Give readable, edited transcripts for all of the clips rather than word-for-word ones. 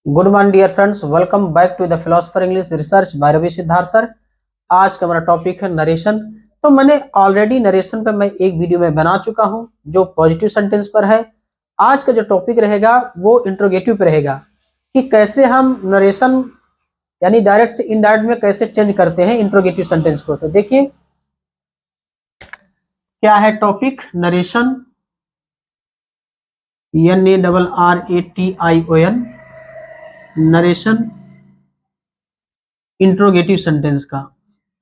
Good morning dear friends, welcome back to the philosopher English research by Ravi Siddharth sir. आज का हमारा topic है narration. तो मैंने ऑलरेडी नरेशन पे मैं एक वीडियो में बना चुका हूं जो पॉजिटिव सेंटेंस पर है। आज का जो टॉपिक रहेगा वो इंट्रोगेटिव पे रहेगा कि कैसे हम नरेशन यानी डायरेक्ट से इनडायरेक्ट में कैसे चेंज करते हैं इंट्रोगेटिव सेंटेंस को। तो देखिए क्या है topic, narration, NARRATION, narration interrogative sentence का,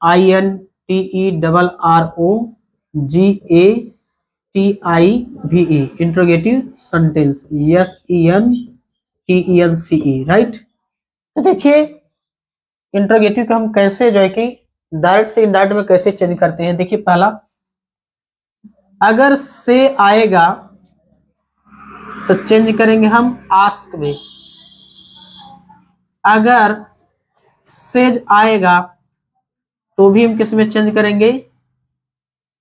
INTERROGATIVE, interrogative sentence, SENTENCE, right. तो देखिए इंट्रोगेटिव को हम कैसे जो है कि डायरेक्ट से इनडायरेक्ट में कैसे चेंज करते हैं। देखिए पहला, अगर से आएगा तो चेंज करेंगे हम आस्क में। अगर सेज आएगा तो भी हम किस में चेंज करेंगे,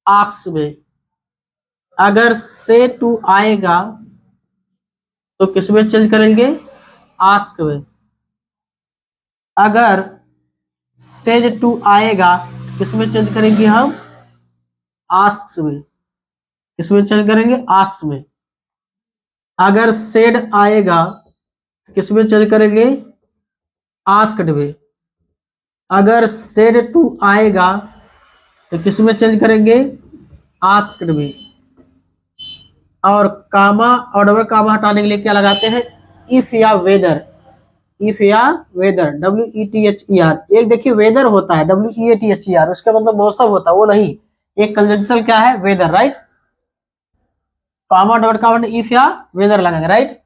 आस्क में। अगर से टू आएगा तो किस में चेंज करेंगे, आस्क में। अगर सेज टू आएगा किस में चेंज करेंगे हम, आस्क में। किस में चेंज करेंगे, आस्क में। अगर सेड आएगा किस में चेंज करेंगे, आस्क्ड में। अगर सेड टू आएगा तो किस में चेंज करेंगे, आस्क्ड में। और कामा और डबल कामा हटाने के लिए क्या लगाते हैं, इफ या वेदर। इफ या वेदर, WETHER। एक देखिए वेदर होता है WEATHER, उसका मतलब मौसम होता है, वो नहीं। एक कंजंक्शन क्या है, whether, right. Comma double comma if या वेदर लगाएंगे, राइट।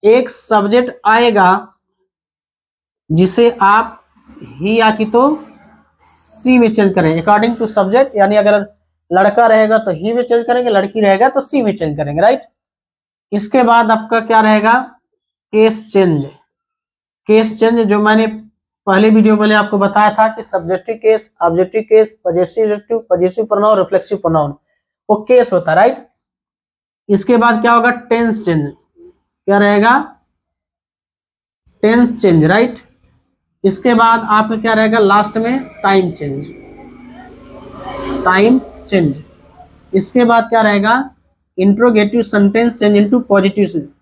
एक सब्जेक्ट आएगा जिसे आप ही या कि तो सी में चेंज करें अकॉर्डिंग टू सब्जेक्ट, यानी अगर लड़का रहेगा तो ही में चेंज करेंगे, लड़की रहेगा तो सी में चेंज करेंगे, राइट। इसके बाद आपका क्या रहेगा, केस चेंज। केस चेंज जो मैंने पहले वीडियो में आपको बताया था कि subjective case, objective case, possessive pronoun, reflexive pronoun, वो केस होता है, राइट। इसके बाद क्या होगा, टेंस चेंज। क्या रहेगा, टेंस चेंज, राइट। इसके बाद आपका क्या रहेगा लास्ट में, टाइम चेंज। Time change. इसके बाद क्या रहेगा, interrogative sentence change into positive,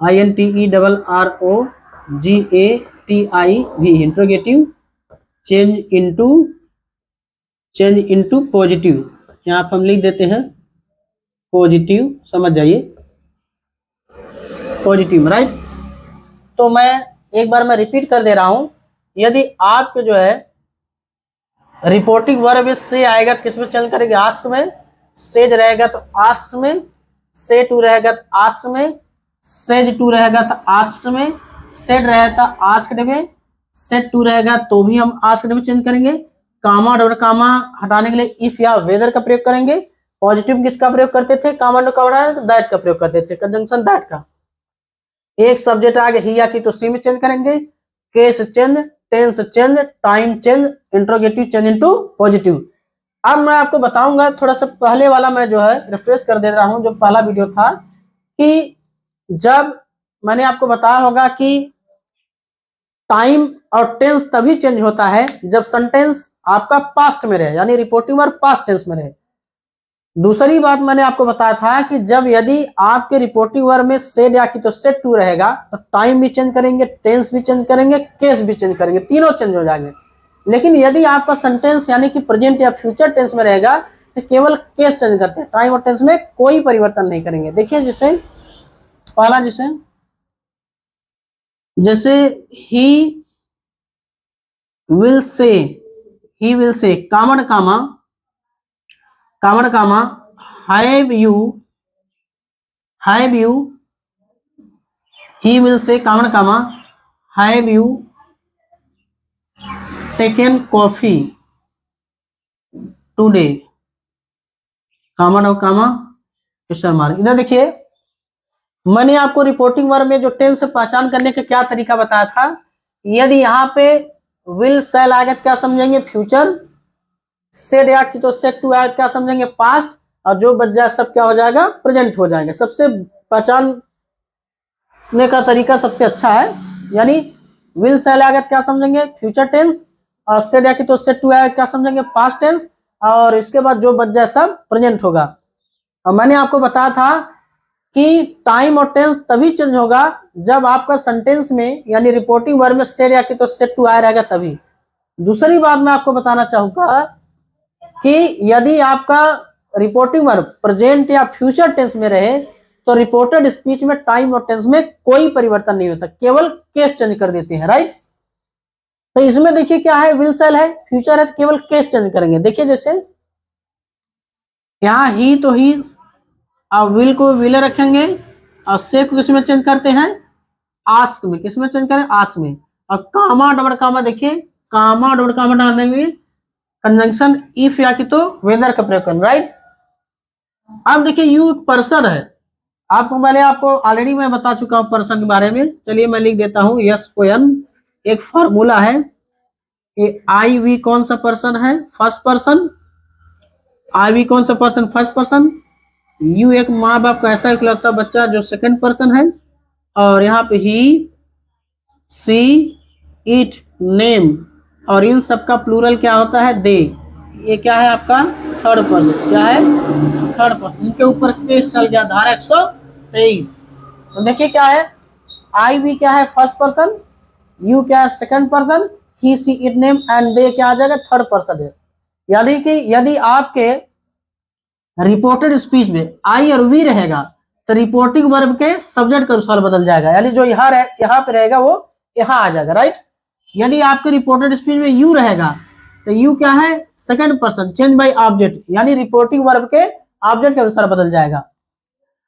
INTERROGATIVE, interrogative change into positive. यहाँ पर हम लिख देते हैं पॉजिटिव, समझ जाइए, पॉजिटिव, राइट। तो मैं एक बार मैं रिपीट कर दे रहा हूं, यदि आपके जो है रिपोर्टिंग वर्ब से आएगा तो किस में चेंज करेंगे, आस्क में। सेज रहेगा तो आस्क में। से टू रहेगा तो आस्क में। सेज टू रहेगा तो आस्क में। सेड रहेगा तो आस्क्ड में। सेड टू रहेगा तो भी हम आस्क्ड में चेंज करेंगे। कामा डबल कामा हटाने के लिए इफ या वेदर का प्रयोग करेंगे। पॉजिटिव किसका प्रयोग करते थे, कामा डबल कामा दैट का प्रयोग करते थे, कंजंक्शन दैट का। एक सब्जेक्ट आ गया ही या की तो सी में चेंज करेंगे। Case change, tense change, time change, interrogative change into positive. अब मैं आपको बताऊंगा, थोड़ा सा पहले वाला मैं जो है रिफ्रेश कर दे रहा हूं, जो पहला वीडियो था, कि जब मैंने आपको बताया होगा कि टाइम और टेंस तभी चेंज होता है जब सेंटेंस आपका पास्ट में रहे, यानी रिपोर्टिंग वर्ब पास्ट टेंस में रहे। दूसरी बात मैंने आपको बताया था कि जब यदि आपके रिपोर्टिंग वर्ब में सेड या कि तो सेड टू रहेगा तो टाइम भी चेंज करेंगे, टेंस भी चेंज करेंगे, केस भी चेंज करेंगे, तीनों चेंज हो जाएंगे। लेकिन यदि आपका सेंटेंस यानी कि प्रेजेंट या फ्यूचर टेंस में रहेगा तो केवल केस चेंज करते हैं, टाइम और टेंस में कोई परिवर्तन नहीं करेंगे। देखिए जैसे पहला, जैसे ही विल से, he will say, common comma have you, he will say कामन कामा have you taken coffee today, common और कामा क्वेश्चन मार्क। इधर देखिए मैंने आपको रिपोर्टिंग वर्ब में जो टेंस से पहचान करने का क्या तरीका बताया था। यदि यहाँ पे विल सेल आएगा तो क्या समझेंगे, फ्यूचर। सेड या कि तो सेड टू आएगा क्या समझेंगे, पास्ट। और जो बच जाए सब क्या हो जाएगा, प्रेजेंट हो जाएगा। सबसे पहचान समझने का तरीका सबसे अच्छा है। यानी विल से आएगा क्या समझेंगे, फ्यूचर टेंस, और सेड या कि तो सेड टू आएगा क्या समझेंगे, पास्ट टेंस, और इसके बाद जो बच जाए सब प्रेजेंट होगा। और मैंने आपको बताया था कि टाइम और टेंस तभी चेंज होगा जब आपका सेंटेंस में यानी रिपोर्टिंग वर्ब में सेड या कि तो सेड टू आ रहेगा तभी। दूसरी बात मैं आपको बताना चाहूंगा कि यदि आपका रिपोर्टिंग वर्ब प्रेजेंट या फ्यूचर टेंस में रहे तो रिपोर्टेड स्पीच में टाइम और टेंस में कोई परिवर्तन नहीं होता, केवल केस चेंज कर देते हैं, राइट। तो इसमें देखिए क्या है, विल सेल है, फ्यूचर है, तो केवल केस चेंज करेंगे। देखिए जैसे यहाँ ही तो ही, और विल को विल रखेंगे, और से को किसमें चेंज करते हैं, आस्क में। किसमें चेंज करें, आस्क में। और कामा डबल कामा, देखिए कामा डबल कामा डालने में कंजंक्शन इफ या कि तो वेदर का प्रयोग करें, राइट। अब देखिए यू एक पर्सन है, आपको मैंने आपको ऑलरेडी मैं बता चुका हूं पर्सन के बारे में। चलिए मैं लिख देता हूं, यस कोयन एक फार्मूला है। ये आई वी कौन सा पर्सन है, फर्स्ट पर्सन। आई वी कौन सा पर्सन, फर्स्ट पर्सन। यू एक माँ बाप का ऐसा इकलौता बच्चा जो सेकंड पर्सन है। और यहाँ पे ही, सी, इट, नेम, और इन सब का प्लूरल क्या होता है, दे। ये क्या है आपका थर्ड पर्सन, क्या है थर्ड पर्सन। इनके ऊपर केस चल गया, धारा 123। तो देखिए क्या है, आई वी क्या है फर्स्ट पर्सन, यू क्या है second person, he she it name and दे क्या आ जाएगा, थर्ड पर्सन है। यानी कि यदि आपके रिपोर्टेड स्पीच में आई और वी रहेगा तो रिपोर्टिंग वर्ब के सब्जेक्ट के अनुसार बदल जाएगा, यानी जो यहाँ पे रहेगा वो यहाँ आ जाएगा, राइट। यदि आपके रिपोर्टेड स्पीच में यू रहेगा तो यू क्या है second person, change by object, यानी रिपोर्टिंग वर्ब के ऑब्जेक्ट के अनुसार बदल जाएगा।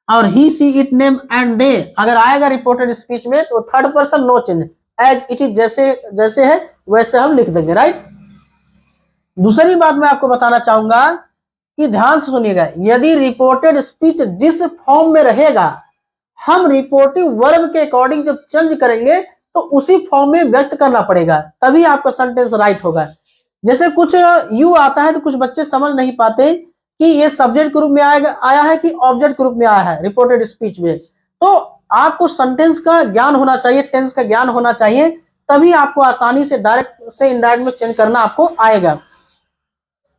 और he she it name and they अगर आएगा रिपोर्टेड स्पीच में तो third person, no change, as it is, जैसे जैसे है वैसे हम लिख देंगे, राइट। दूसरी बात मैं आपको बताना चाहूंगा कि ध्यान से सुनिएगा, यदि रिपोर्टेड स्पीच जिस फॉर्म में रहेगा हम रिपोर्टिंग वर्ब के अकॉर्डिंग जब चेंज करेंगे तो उसी फॉर्म में व्यक्त करना पड़ेगा, तभी आपका सेंटेंस राइट होगा। जैसे कुछ यू आता है तो कुछ बच्चे समझ नहीं पाते कि ये सब्जेक्ट ग्रुप में आया है कि ऑब्जेक्ट ग्रुप में आया है रिपोर्टेड स्पीच में। तो आपको सेंटेंस का ज्ञान होना चाहिए, टेंस का ज्ञान होना चाहिए, तभी आपको आसानी से डायरेक्ट से इनडायरेक्ट में चेंज करना आपको आएगा।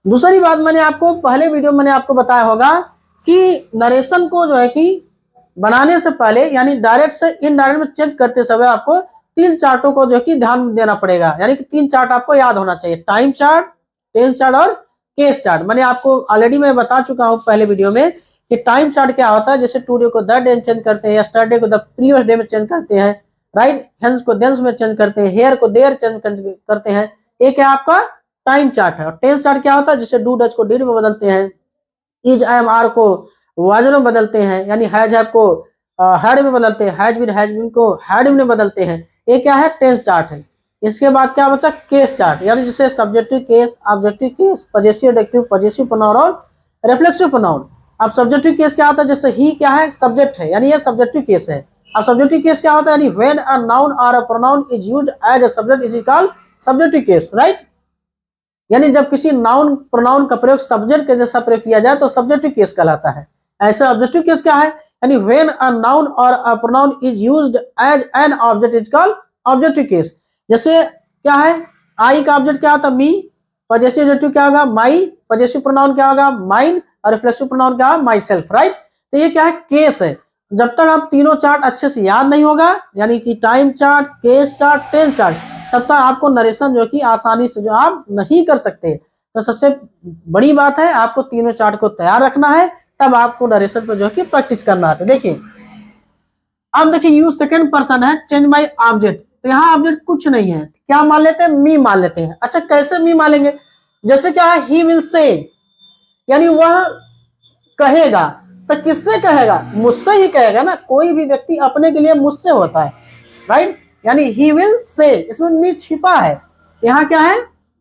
दूसरी बात मैंने आपको पहले वीडियो मैंने आपको बताया होगा कि नरेशन को जो है कि बनाने से पहले यानी डायरेक्ट से इनडायरेक्ट में चेंज करते समय आपको तीन चार्टों को जो है कि ध्यान देना पड़ेगा, यानी कि तीन चार्ट आपको याद होना चाहिए, टाइम चार्ट, टेंस चार्ट और केस चार्ट। मैंने आपको ऑलरेडी मैं बता चुका हूं पहले वीडियो में कि टाइम चार्ट क्या होता है, जैसे टुडे को द डे में चेंज करते हैं, यस्टरडे को द प्रीवियस डे में चेंज करते हैं, राइट, हेंस को देंस में चेंज करते हैं, हेयर को देयर चेंज करते हैं। ये क्या आपका टाइम चार्ट है। और टेंस चार्ट क्या होता है, जैसे डू डच को डिड में बदलते हैं, इज आई एम आर को वाजर में बदलते हैं, यानी हैज हैव को हैड में बदलते हैं, हैज बीन को हैड में बदलते हैं। ये क्या है टेंस चार्ट है। इसके बाद क्या बचा, केस चार्ट, यानी जैसे subjective case, objective case, possessive adjective, possessive pronoun और रिफ्लेक्सिव प्रोनाउन। अब सब्जेक्टिव केस क्या होता है, जैसे ही क्या है सब्जेक्ट है, यानी ये सब्जेक्टिव केस है। अब सब्जेक्टिव केस क्या होता है, यानी व्हेन अ नाउन और a pronoun is used as a subject is called subjective case, right. यानी जब किसी नाउन प्रोनाउन का प्रयोग सब्जेक्ट के जैसा प्रयोग किया जाए तो सब्जेक्टिव केस कहलाता है। ऐसे ऑब्जेक्टिव केस क्या है, यानी व्हेन अ नाउन और a pronoun is used as an object is called objective case. जैसे क्या है, आई का ऑब्जेक्ट क्या होता है, मी, पजेसिव एडजेक्टिव क्या होगा, माई, पजेसिव प्रोनाउन क्या होगा, माइन, और रिफ्लेक्सिव प्रोनाउन क्या होगा, माई सेल्फ, राइट। तो ये क्या है, केस है। जब तक आप तीनों चार्ट अच्छे से याद नहीं होगा, यानी कि time chart, case chart, tense chart, तब तक आपको नरेशन जो कि आसानी से जो आप नहीं कर सकते। तो सबसे बड़ी बात है आपको तीनों चार्ट को तैयार रखना है, तब आपको नरेशन पर जो कि प्रैक्टिस करना है। देखिए अब देखिए यू सेकंड पर्सन है, चेंज बाय ऑब्जेक्ट, तो यहाँ ऑब्जेक्ट कुछ नहीं है, क्या मान लेते हैं, मी मान लेते हैं। अच्छा कैसे मी मान लेंगे, जैसे क्या है, ही विल से, यानी वह कहेगा, तो किससे कहेगा, मुझसे ही कहेगा ना, कोई भी व्यक्ति अपने के लिए मुझसे होता है, राइट। यानी ही विल से, इसमें मी छिपा है, यहाँ क्या है,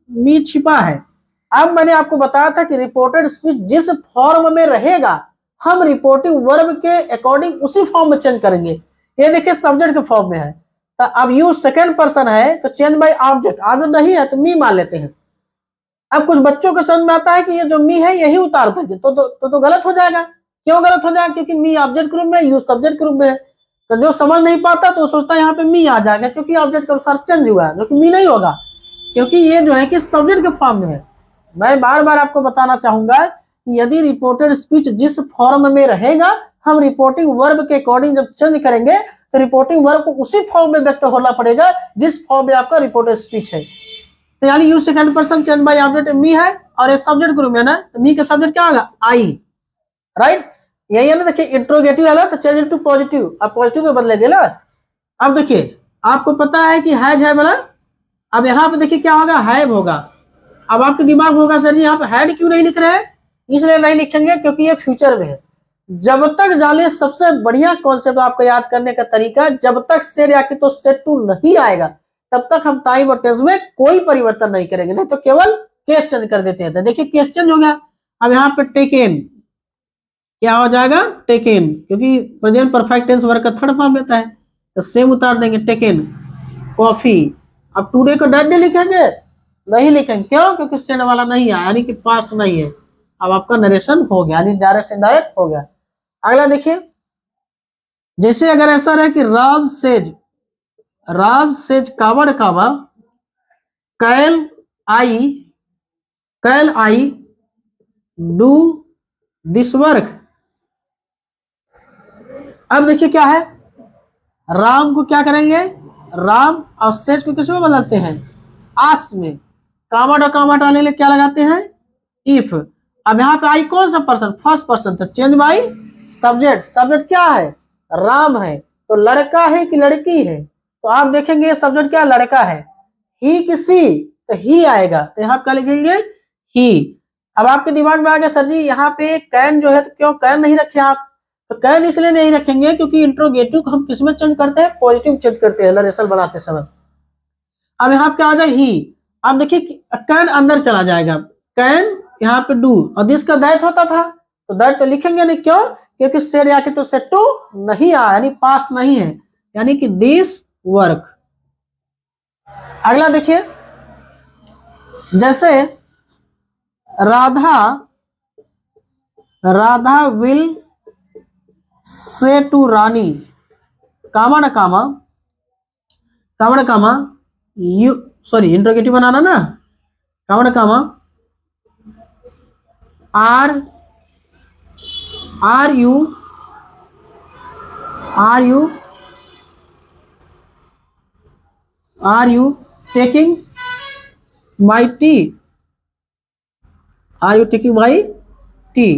मी छिपा है। अब मैंने आपको बताया था कि रिपोर्टेड स्पीच जिस फॉर्म में रहेगा हम रिपोर्टिंग वर्ब के अकॉर्डिंग उसी फॉर्म में चेंज करेंगे। ये देखिए सब्जेक्ट के फॉर्म में है, तो अब यू सेकंड पर्सन है तो चेंज बाय ऑब्जेक्ट, ऑब्जेक्ट नहीं है तो मी मान लेते हैं। अब कुछ बच्चों को समझ में आता है कि ये जो मी है यही उतार देंगे, तो गलत हो जाएगा। क्यों गलत हो जाएगा, क्योंकि मी ऑब्जेक्ट ग्रुप में, यू सब्जेक्ट ग्रुप में है। तो जो समझ नहीं पाता तो सोचता है यहाँ पे मी आ जाएगा, क्योंकि ऑब्जेक्ट के अनुसार चेंज हुआ है, जो कि मी नहीं होगा, क्योंकि ये जो है कि सब्जेक्ट के फॉर्म में है। मैं बार बार आपको बताना चाहूंगा कि यदि रिपोर्टेड स्पीच जिस फॉर्म में रहेगा, हम रिपोर्टिंग वर्ब के अकॉर्डिंग जब चेंज करेंगे तो रिपोर्टिंग वर्ब को उसी फॉर्म में व्यक्त होना पड़ेगा जिस फॉर्म में आपका रिपोर्टेड स्पीच है। तो यानी use second person change by object मी है, और ये सब्जेक्ट ग्रुप में ना, तो मी का सब्जेक्ट क्या होगा, आई, राइट। यही है ना, देखिए इंट्रोगेटिव है तो चेंज टू पॉजिटिव, अब पॉजिटिव में बदलेंगे ना। अब देखिए आपको पता है कि हैज है बोला, अब यहाँ पे देखिए क्या होगा, हैव होगा। अब आपके दिमाग में होगा सर जी यहाँ पे हैड क्यों नहीं लिख रहे हैं, इसलिए नहीं लिखेंगे क्योंकि ये फ्यूचर में है। जब तक जाने सबसे बढ़िया कॉन्सेप्ट आपको याद करने का तरीका, जब तक सेड या तो सेड टू नहीं आएगा तब तक हम टाइम और टेंस में कोई परिवर्तन नहीं करेंगे, नहीं तो केवल केस चेंज कर देते हैं। तो देखिए केस चेंज हो गया। अब यहाँ पे टेकन क्या हो जाएगा, टेकन, क्योंकि प्रेजेंट परफेक्ट टेंस वर्ब का थर्ड फॉर्म लेता है, तो सेम उतार देंगे, टेकन कॉफी। अब टुडे को डेड डे लिखेंगे, नहीं लिखेंगे, क्यों, क्योंकि सेड वाला नहीं है, यानी कि पास्ट नहीं है। अब आपका नरेशन हो गया, यानी डायरेक्ट इनडायरेक्ट हो गया। अगला देखिए, जैसे अगर ऐसा रहे कि राज सेज कावड़ कावा कैल आई डू दिस वर्क। अब देखिए क्या है, राम को क्या करेंगे, राम और सेज को किस में बदलते हैं, आस्ट में। कामट और कामट आने लिए क्या लगाते हैं, इफ। अब यहाँ पे आई कौन सा पर्सन, फर्स्ट पर्सन, तो चेंज बाई सब्जेक्ट। सब्जेक्ट क्या है, राम है, तो लड़का है कि लड़की है, तो आप देखेंगे सब्जेक्ट क्या, लड़का है। ही कि सी, तो ही आएगा, तो यहाँ क्या लिखेंगे, ही। अब आपके दिमाग में आ गया सर जी यहाँ पे कैन जो है, तो क्यों कैन नहीं रखे आप, तो कैन इसलिए नहीं रखेंगे क्योंकि इंट्रोगेटिव को हम किसमें चेंज करते हैं, पॉजिटिव चेंज करते हैं नरेशन बनाते समय। अब यहाँ पे आ जाए ही। अब देखिए कैन अंदर चला जाएगा, कैन यहाँ पे डू, और दिस का दैट होता था, तो दैट तो लिखेंगे नहीं, क्यों, क्योंकि सेड या तो सेड टू नहीं आया, यानी पास्ट नहीं है, यानी कि दिस वर्क। अगला देखिए, जैसे Radha will say to Rani, comma ना कामा यू, सॉरी इंट्रोगेटिव बनाना ना, कामा ना comma are you taking my tea, are you taking my tea.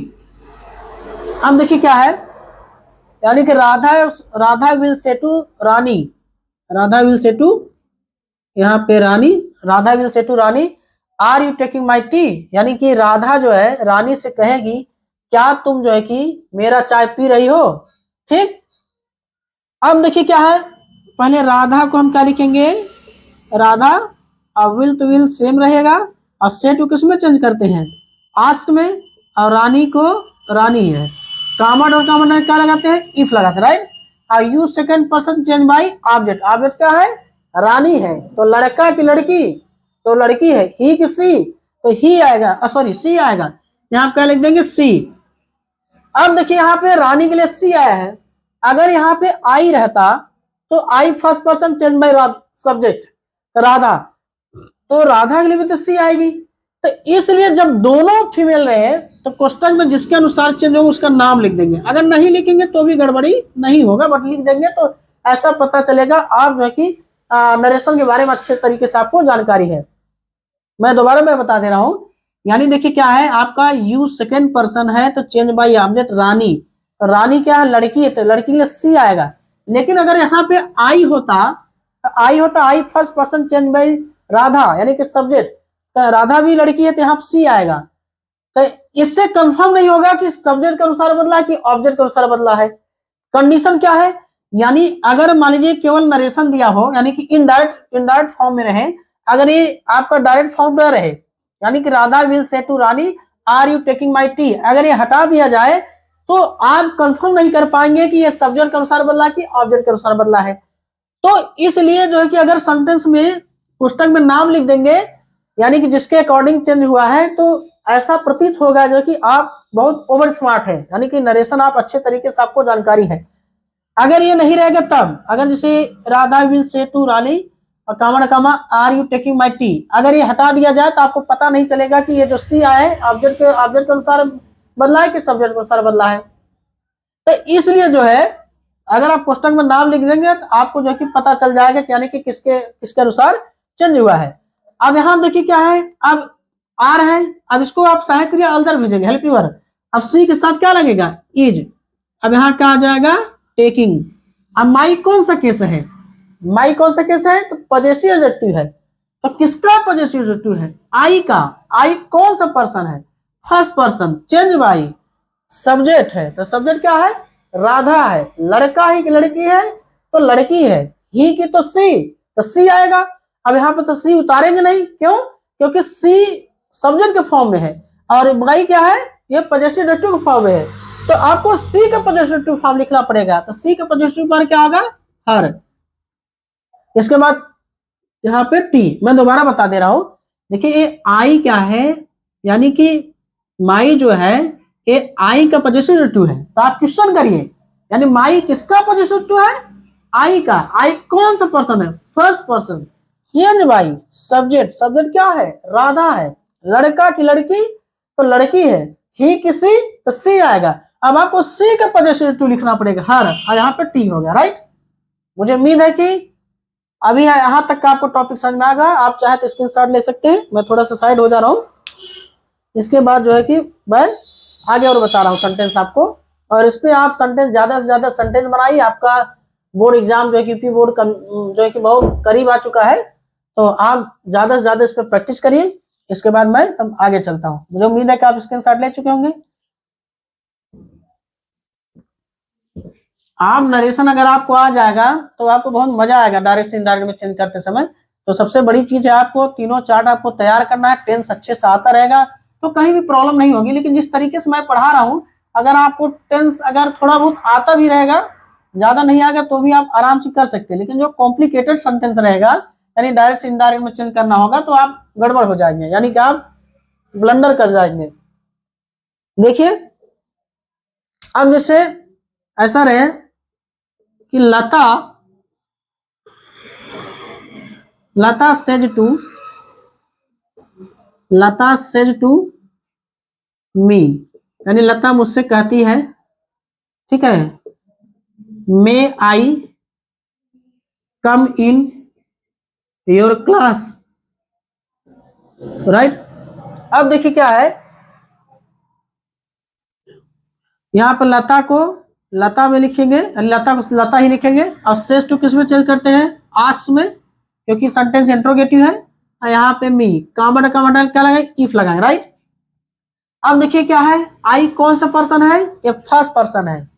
अब देखिए क्या है, यानी कि Radha will say to Rani, Radha will say to, यहाँ पे Rani, Radha will say to Rani, are you taking my tea, यानी कि राधा जो है रानी से कहेगी क्या तुम जो है कि मेरा चाय पी रही हो, ठीक। अब देखिए क्या है, पहले राधा को हम क्या लिखेंगे, राधा, और विल तो विल सेम रहेगा, और से टू किस में चेंज करते हैं, आस्क में, और रानी को रानी है, कामट और कामट में क्या लगाते हैं, इफ लगाते हैं, राइट। और you second person change by object, object क्या है, रानी है, तो लड़का की लड़की, तो लड़की है, ही की सी, तो ही आएगा, सॉरी सी आएगा, यहाँ क्या लिख देंगे, सी। अब देखिए यहाँ पे रानी के लिए सी आया है, अगर यहाँ पे आई रहता तो I first person change by subject, Radha, तो राधा के लिए भी तो सी आएगी। तो इसलिए जब दोनों फीमेल रहे तो क्वेश्चन में जिसके अनुसार चेंज होगा उसका नाम लिख देंगे, अगर नहीं लिखेंगे तो भी गड़बड़ी नहीं होगा, बट लिख देंगे तो ऐसा पता चलेगा आप जो है कि नरेशन के बारे में अच्छे तरीके से आपको जानकारी है। मैं दोबारा मैं बता दे रहा हूं, यानी देखिए क्या है, आपका यू सेकेंड पर्सन है तो चेंज बाई ऑब्जेक्ट रानी, तो रानी क्या है, लड़की है, तो लड़की के लिए सी आएगा। लेकिन अगर यहाँ पे आई होता I first person change by Radha, यानी कि सब्जेक्ट, तो राधा भी लड़की है तो यहाँ सी आएगा। तो इससे कंफर्म नहीं होगा कि सब्जेक्ट के अनुसार बदला है कि ऑब्जेक्ट के अनुसार बदला है। कंडीशन क्या है, यानी अगर मान लीजिए केवल नरेशन दिया हो, यानी कि इनडायरेक्ट फॉर्म में रहे, अगर ये आपका डायरेक्ट फॉर्म में रहे, यानी कि Radha will say to Rani are you taking my tea, अगर ये हटा दिया जाए तो आप कंफर्म नहीं कर पाएंगे कि ये सब्जेक्ट के अनुसार बदला कि ऑब्जेक्ट के अनुसार बदला है। तो इसलिए जो है कि अगर सेंटेंस में पुस्तक में नाम लिख देंगे, यानी कि जिसके अकॉर्डिंग चेंज हुआ है, तो ऐसा प्रतीत होगा जो कि आप बहुत ओवर स्मार्ट है, यानी कि नरेशन आप अच्छे तरीके से आपको जानकारी है। अगर ये नहीं रहेगा तब, अगर जैसे Radha will say to Rani और comma comma are you taking my tea, अगर ये हटा दिया जाए तो आपको पता नहीं चलेगा कि ये जो सी आया है ऑब्जेक्ट के अनुसार बदला है कि सब्जेक्ट के अनुसार बदला है। तो इसलिए जो है अगर आप पुस्तक में नाम लिख देंगे तो आपको जो है कि पता चल जाएगा कि यानी कि किसके किसके अनुसार चेंज हुआ है। अब यहाँ देखिए क्या है, अब आर है, अब इसको आप सहायक क्रिया अल्दर भेजेंगे, हेल्प यूर। अब सी के साथ क्या लगेगा, इज। अब यहाँ क्या आ जाएगा, टेकिंग। अब माई कौन सा केस है, माई कौन सा केस है, तो पॉजेसिव एडजेक्टिव है। तो किसका पॉजेसिव एडजेक्टिव है, आई का। आई कौन सा पर्सन है, first person, change by. Subject है तो सब्जेक्ट क्या है, राधा है। लड़का है कि लड़की है, तो लड़की है। ही की तो सी, तो सी आएगा। अब यहाँ पे तो सी उतारेंगे नहीं, क्यों, क्योंकि सी सब्जेक्ट के फॉर्म में है और बाई क्या है, ये पॉजेसिव एडजेक्टिव के फॉर्म में है। तो आपको सी का पॉजेसिव फॉर्म लिखना पड़ेगा। तो सी का पॉजेसिव फॉर्म क्या होगा, हर। इसके बाद यहाँ पे टी, मैं दोबारा बता दे रहा हूं। देखिए ये आई क्या है, यानी कि माई जो है ये आई का पॉजेसिव एडजेक्टिव है। तो आप क्वेश्चन करिए, यानी माई किसका पॉजेसिव एडजेक्टिव है, आई का। आई कौन सा पर्सन है, first person. Change by subject, subject क्या है, राधा है। लड़का की लड़की, तो लड़की है। ही किसी, तो सी आएगा। अब आपको सी का पॉजेसिव एडजेक्टिव लिखना पड़ेगा, हर, और यहाँ पे टी हो गया, राइट। मुझे उम्मीद है कि अभी यहाँ तक का आपको टॉपिक समझ में आ गया। आप चाहे तो स्क्रीनशॉट ले सकते हैं, मैं थोड़ा सा साइड हो जा रहा हूँ। इसके बाद जो है कि मैं आगे और बता रहा हूँ सेंटेंस आपको, और इस पे आप सेंटेंस ज्यादा से ज्यादा सेंटेंस बनाइए। आपका बोर्ड एग्जाम जो है कि यूपी बोर्ड जो है कि बहुत करीब आ चुका है, तो आप ज्यादा से ज्यादा इस पर प्रैक्टिस करिए। इसके बाद मैं तब आगे चलता हूँ। मुझे उम्मीद है कि आप स्क्रीनशॉट ले चुके होंगे। आप नरेशन अगर आपको आ जाएगा तो आपको बहुत मजा आएगा डायरेक्ट से इनडायरेक्ट में चेंज करते समय। तो सबसे बड़ी चीज है आपको तीनों चार्ट आपको तैयार करना है, टेंस अच्छे से आता रहेगा तो कहीं भी प्रॉब्लम नहीं होगी। लेकिन जिस तरीके से मैं पढ़ा रहा हूँ, अगर आपको टेंस अगर थोड़ा बहुत आता भी रहेगा, ज्यादा नहीं आएगा तो भी आप आराम से कर सकते हैं। लेकिन जो कॉम्प्लिकेटेड सेंटेंस रहेगा, यानी डायरेक्ट से इनडायरेक्ट में चेंज करना होगा, तो आप गड़बड़ हो जाएंगे, यानी कि आप ब्लंडर कर जाएंगे। देखिए अब जैसे ऐसा रहे कि लता सेज टू मी, यानी लता मुझसे कहती है, ठीक है, मे आई कम इन योर क्लास, राइट। अब देखिए क्या है, यहाँ पर लता को लता में लिखेंगे, लता को लता ही लिखेंगे, और सेज टू किस में चेंज करते हैं, आस्क में, क्योंकि सेंटेंस इंट्रोगेटिव है। और यहाँ पे मी कामा क्या लगाए, इफ लगाए, राइट। अब देखिए क्या है, आई कौन सा पर्सन है, ये फर्स्ट पर्सन है।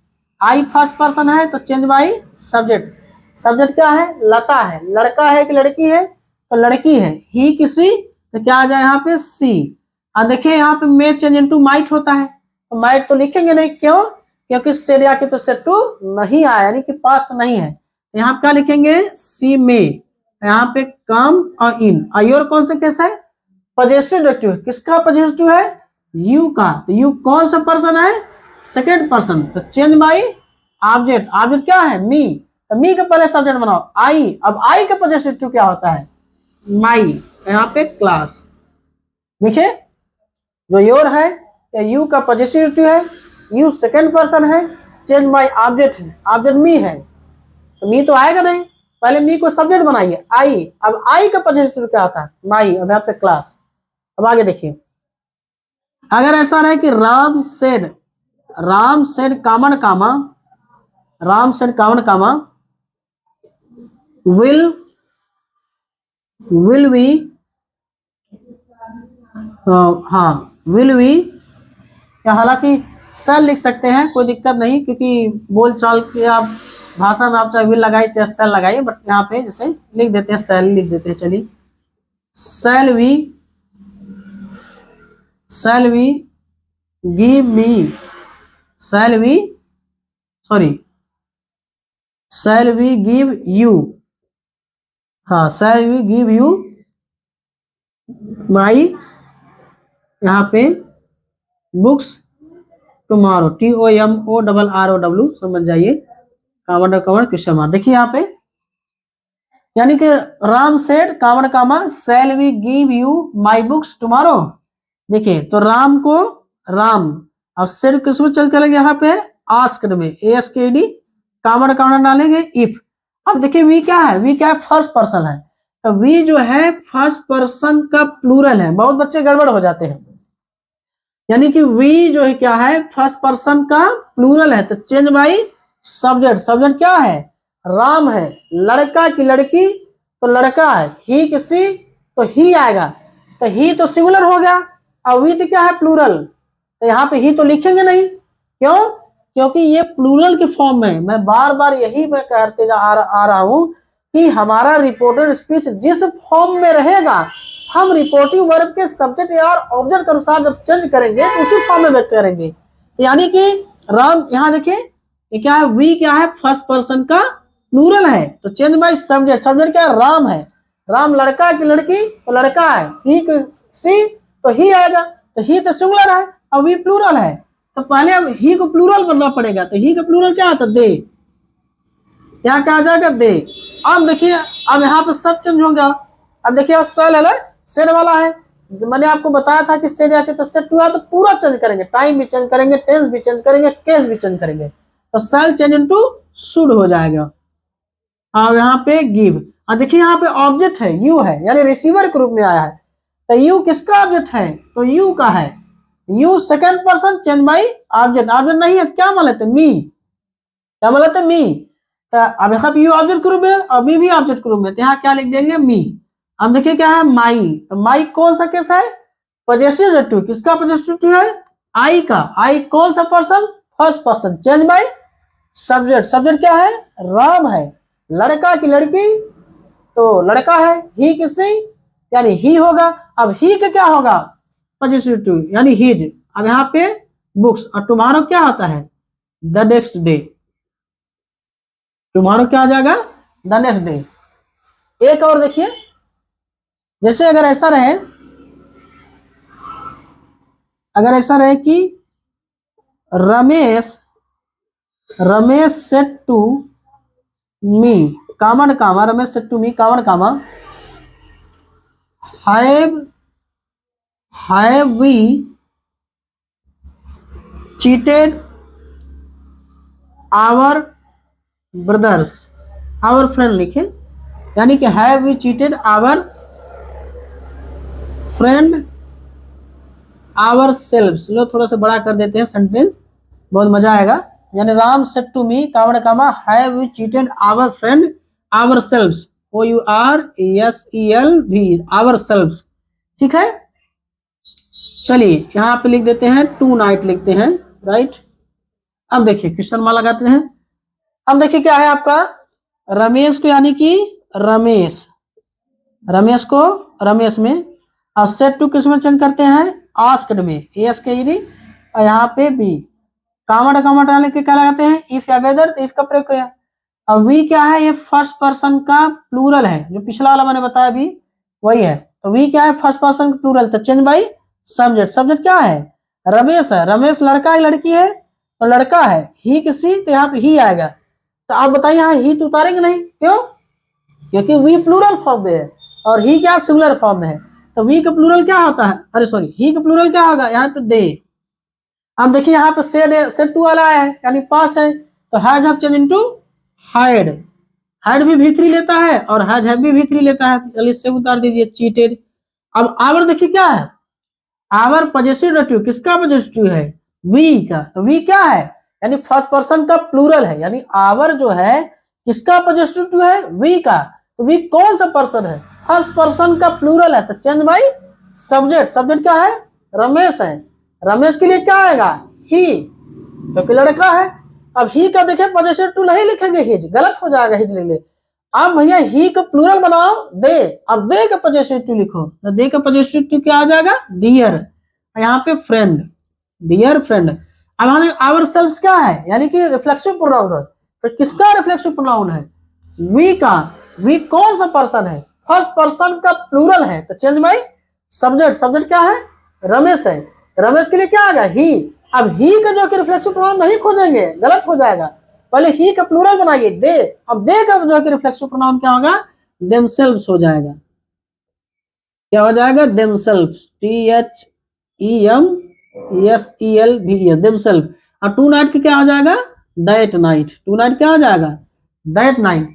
आई फर्स्ट पर्सन है तो चेंज बाई सब्जेक्ट। सब्जेक्ट क्या है, लता है। लड़का है कि लड़की है, तो लड़की है। ही किसी, तो क्या आ जाए यहाँ पे सी। और देखिए यहाँ पे मे चेंज इनटू माइट होता है, तो माइट तो लिखेंगे नहीं, क्यों, क्योंकि सेड आके तो सेड टू नहीं आया, यानी कि पास्ट नहीं है। यहाँ क्या लिखेंगे, सी मे, यहाँ पे कम और इन। और कौन सा केस है, पॉजेसिव एडजेक्टिव। किसका पॉजेसिव है, यू का। तो यू कौन सा पर्सन है, सेकेंड पर्सन, तो चेंज बाई ऑब्जेक्ट। ऑब्जेक्ट क्या है, मी, तो मी के पहले सब्जेक्ट बनाओ, आई। अब आई का पॉजेसिव क्या होता है, माई, यहाँ पे क्लास। देखिए जो योर है, यू का पॉजेसिव है, यू सेकेंड पर्सन है, चेंज बाई ऑब्जेक्ट है, ऑब्जेक्ट मी है, तो मी तो आएगा नहीं, पहले मी को सब्जेक्ट बनाइए, आई। अब आई का पॉजेसिव क्या आता है, माई, अब यहाँ पे क्लास। अब आगे देखिए, अगर ऐसा रहे कि Ram said common comma will we, हाँ विल वी, या हालांकि सेल लिख सकते हैं, कोई दिक्कत नहीं, क्योंकि बोल चाल के आप भाषा में आप चाहे विल लगाइए चाहे सेल लगाइए, बट यहाँ पे जैसे लिख देते हैं, सेल लिख देते हैं। चलिए, shall we give me, shall we give you, हाँ shall we give you my, यहाँ पे बुक्स टुमारो, TOMORROW समझ जाइए, कामन कामन क्वेश्चन मार्क। देखिए यहाँ पे यानी कि Ram said common comma shall we give you my books tomorrow. देखिए तो राम को राम और सेड किसमें चेंज करेंगे यहाँ पे आस्क्ड में ASKD कामन कामन डालेंगे इफ। अब देखिए वी क्या है, वी क्या है फर्स्ट पर्सन है, तो वी जो है फर्स्ट पर्सन का प्लूरल है। बहुत बच्चे गड़बड़ हो जाते हैं, यानी कि वी जो है क्या है फर्स्ट पर्सन का प्लूरल है, तो चेंज बाई सब्जेक्ट। सब्जेक्ट क्या है राम है, लड़का की लड़की तो लड़का है, ही किसी तो ही आएगा, तो ही तो सिंगुलर हो गया, और वी तो क्या है प्लूरल, तो यहाँ पे ही तो लिखेंगे नहीं। क्यों? क्योंकि ये प्लूरल के फॉर्म में। मैं बार बार यही मैं कहते आ रहा हूं कि हमारा रिपोर्टेड स्पीच जिस फॉर्म में रहेगा, हम रिपोर्टिव वर्ब के सब्जेक्ट या ऑब्जेक्ट के अनुसार जब चेंज करेंगे तो उसी फॉर्म में व्यक्त करेंगे। यानी कि राम, यहाँ देखिए ये क्या है वी क्या है फर्स्ट पर्सन का प्लूरल है, तो चेंज बाय सब्जेक्ट। सब्जेक्ट क्या है राम है, राम लड़का की लड़की तो लड़का है, ही सी तो ही आएगा, तो ही तो सिंगुलर है और वी प्लूरल है, तो पहले अब ही को प्लूरल बनना पड़ेगा, तो ही का प्लूरल क्या आता दे, यहाँ क्या आ जाएगा दे। अब देखिए अब यहाँ पे सब चेंज होगा। अब देखिए सेल है सेड वाला है, मैंने आपको बताया था कि सेड आके तो सेट हुआ तो पूरा चेंज करेंगे, टाइम भी चेंज करेंगे, टेंस भी चेंज करेंगे, केस भी चेंज करेंगे, तो सेल चेंज इनटू शुड हो जाएगा। अब यहाँ पे गिव, और देखिए यहाँ पे ऑब्जेक्ट है यू है, यानी रिसीवर के रूप में आया है, तो यू किसका ऑब्जेक्ट है, तो यू का है, you second person change by object. Object नहीं है तो क्या मान लेते मी, क्या मान लेते मी, तो अब यहाँ पे यू ऑब्जेक्ट के रूप में और मी भी ऑब्जेक्ट के रूप में, तो यहाँ क्या लिख देंगे मी। अब देखिए क्या है माई, तो माई कौन सा केस है पजेसिव एडजेक्टिव, किसका पजेसिव एडजेक्टिव है आई का, आई कौन सा person first person, change by subject. Subject क्या है राम है, लड़का की लड़की तो लड़का है, ही किसी यानी ही होगा। अब ही का क्या होगा पजेसिव एडजेक्टिव यानी हिज। अब यहाँ पे बुक्स, और टुमारो क्या होता है द नेक्स्ट डे, टुमारो क्या आ जाएगा द नेक्स्ट डे। एक और देखिए, जैसे अगर ऐसा रहे, अगर ऐसा रहे कि Ramesh said to me common comma, Ramesh said to me common comma have we cheated our brothers, our friend लिखे, यानी कि have we cheated our friend ourselves. लो थोड़ा सा बड़ा कर देते हैं सेंटेंस, बहुत मजा आएगा। यानी Ram said to me common comma have we cheated our friend ourselves, OURSELV ourselves, ठीक है। चलिए यहाँ पे लिख देते हैं टू नाइट लिखते हैं, राइट। अब देखिए क्वेश्चन मार्क लगाते हैं। अब देखिए क्या है आपका रमेश को, यानी कि रमेश को रमेश में, और सेट टू किस में चेंज करते हैं आस्क्ड में ASKED, और यहाँ पे बी कामन कामन डालने के क्या लगाते हैं इफ या वेदर, तो इफ का प्रयोग किया। अब वी क्या है ये फर्स्ट पर्सन का प्लूरल है, जो पिछला वाला मैंने बताया भी वही है, तो वी क्या है फर्स्ट पर्सन प्लूरल, तो चेंज बाई सब्जेक्ट। सब्जेक्ट क्या है रमेश है, रमेश लड़का है लड़की है तो लड़का है, ही किसी तो यहाँ पे ही आएगा, तो आप बताइए यहाँ ही तो उतारेंगे नहीं, क्यों? क्योंकि वी प्लूरल फॉर्म में है और ही क्या सिंगुलर फॉर्म में है, तो वी का प्लूरल क्या होता है, अरे सॉरी ही का प्लूरल क्या होगा यहाँ पे दे। अब देखिए यहाँ पे सेड टू वाला है यानी पास्ट है, तो has have change into hide, hide भी V3 लेता है और हैज हैव भी V3 लेता है, चलिए से उतार दीजिए चीटेड। अब आवर देखिए क्या है आवर पजेसिव एडजेक्टिव, किसका पजेसिव है वी का, तो वी क्या है यानी फर्स्ट पर्सन का प्लूरल है, यानी आवर जो है किसका पजेसिव है वी का, तो वी कौन सा पर्सन है फर्स्ट पर्सन का प्लूरल है, तो चेंज बाई सब्जेक्ट। सब्जेक्ट क्या है रमेश है, रमेश के लिए क्या आएगा ही, क्योंकि लड़का है। अब ही का देखे पजेसिव टू नहीं लिखेंगे हिज, गलत हो जाएगा हिज ले ले। अब भैया ही का प्लूरल बनाओ दे, अब दे का पजेसिव टू लिखो, तो दे का पजेसिव टू क्या आ जाएगा डियर, यहाँ पे फ्रेंड, डियर फ्रेंड। अब हमें आवर सेल्व्स क्या है यानी कि रिफ्लेक्सिव प्रोनाउन है, तो किसका रिफ्लेक्सिव प्रोनाउन है वी का, वी कौन सा पर्सन है फर्स्ट पर्सन का प्लूरल है, तो चेंज बाई सब्जेक्ट। सब्जेक्ट क्या है रमेश है, रमेश के लिए क्या आएगा ही। अब ही का जो कि रिफ्लेक्सिव प्रोनाउन नहीं खोजेंगे गलत हो जाएगा, पहले ही का प्लूरल बनाइए दे, अब दे का जो है कि रिफ्लेक्सिव प्रोनाउन क्या होगा, देमसेल्व्स हो जाएगा। क्या हो जाएगा, देमसेल्व्स, THEMSELVES, देमसेल्व। और टू नाइट क्या हो जाएगा, दैट नाइट, टू नाइट क्या हो जाएगा, दैट नाइट।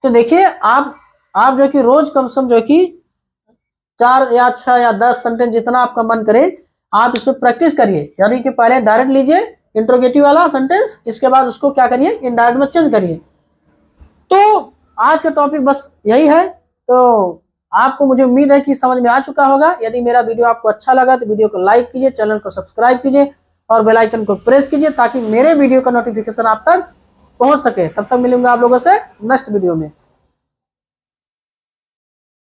तो देखिए आप जो कि रोज कम से कम जो कि 4 या 6 या 10 सेंटेंस जितना आपका मन करे आप इस पर प्रैक्टिस करिए। यानी कि पहले डायरेक्ट लीजिए इंट्रोगेटिव वाला सेंटेंस, इसके बाद उसको क्या करिए, इनडायरेक्ट में चेंज करिए। तो आज का टॉपिक बस यही है। तो आपको मुझे उम्मीद है कि समझ में आ चुका होगा। यदि मेरा वीडियो आपको अच्छा लगा तो वीडियो को लाइक कीजिए, चैनल को सब्सक्राइब कीजिए और बेल आइकन को प्रेस कीजिए ताकि मेरे वीडियो का नोटिफिकेशन आप तक पहुंच सके। तब तक मिलूंगा आप लोगों से नेक्स्ट वीडियो में।